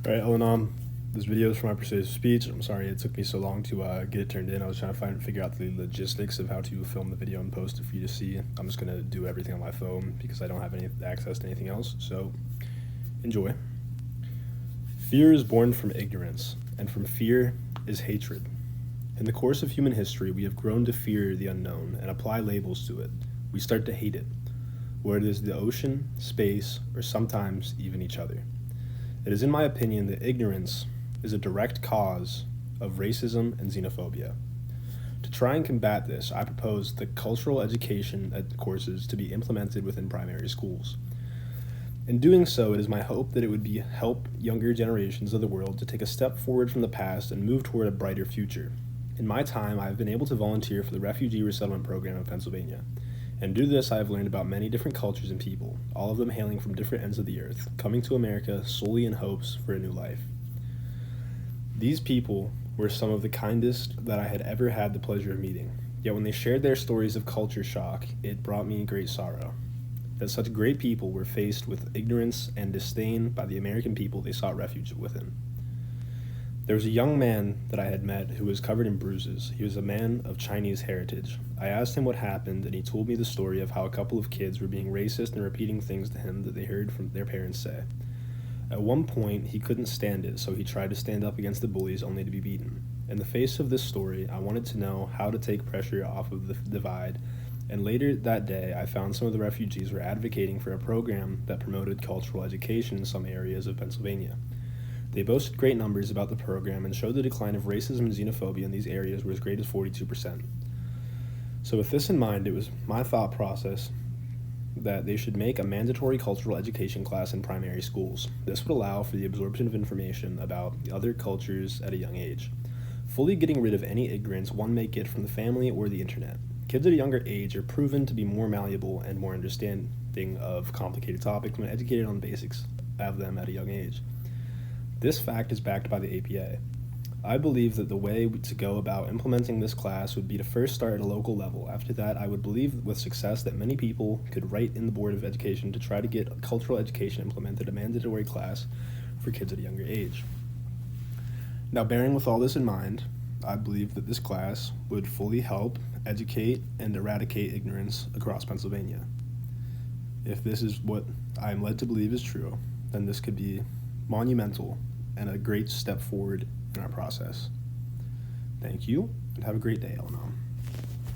All right, Ellen, this video is for my persuasive speech. I'm sorry it took me so long to get it turned in. I was trying to figure out the logistics of how to film the video and post it for you to see. I'm just going to do everything on my phone because I don't have any access to anything else, so enjoy. Fear is born from ignorance, and from fear is hatred. In the course of human history, we have grown to fear the unknown and apply labels to it. We start to hate it, whether it is the ocean, space, or sometimes even each other. It is in my opinion that ignorance is a direct cause of racism and xenophobia. To try and combat this, I propose the cultural education courses to be implemented within primary schools. In doing so, it is my hope that it would help younger generations of the world to take a step forward from the past and move toward a brighter future. In my time, I have been able to volunteer for the Refugee Resettlement Program of Pennsylvania. And due to this, I have learned about many different cultures and people, all of them hailing from different ends of the earth, coming to America solely in hopes for a new life. These people were some of the kindest that I had ever had the pleasure of meeting, yet when they shared their stories of culture shock, it brought me great sorrow. That such great people were faced with ignorance and disdain by the American people they sought refuge within. There was a young man that I had met who was covered in bruises. He was a man of Chinese heritage. I asked him what happened, and he told me the story of how a couple of kids were being racist and repeating things to him that they heard from their parents say. At one point, he couldn't stand it, so he tried to stand up against the bullies only to be beaten. In the face of this story, I wanted to know how to take pressure off of the divide, and later that day, I found some of the refugees were advocating for a program that promoted cultural education in some areas of Pennsylvania. They boasted great numbers about the program and showed the decline of racism and xenophobia in these areas were as great as 42%. So with this in mind, it was my thought process that they should make a mandatory cultural education class in primary schools. This would allow for the absorption of information about other cultures at a young age, fully getting rid of any ignorance one may get from the family or the internet. Kids at a younger age are proven to be more malleable and more understanding of complicated topics when educated on the basics of them at a young age. This fact is backed by the APA. I believe that the way to go about implementing this class would be to first start at a local level. After that, I would believe with success that many people could write in the Board of Education to try to get cultural education implemented, a mandatory class for kids at a younger age. Now, bearing with all this in mind, I believe that this class would fully help educate and eradicate ignorance across Pennsylvania. If this is what I am led to believe is true, then this could be monumental and a great step forward in our process. Thank you, and have a great day, Eleanor.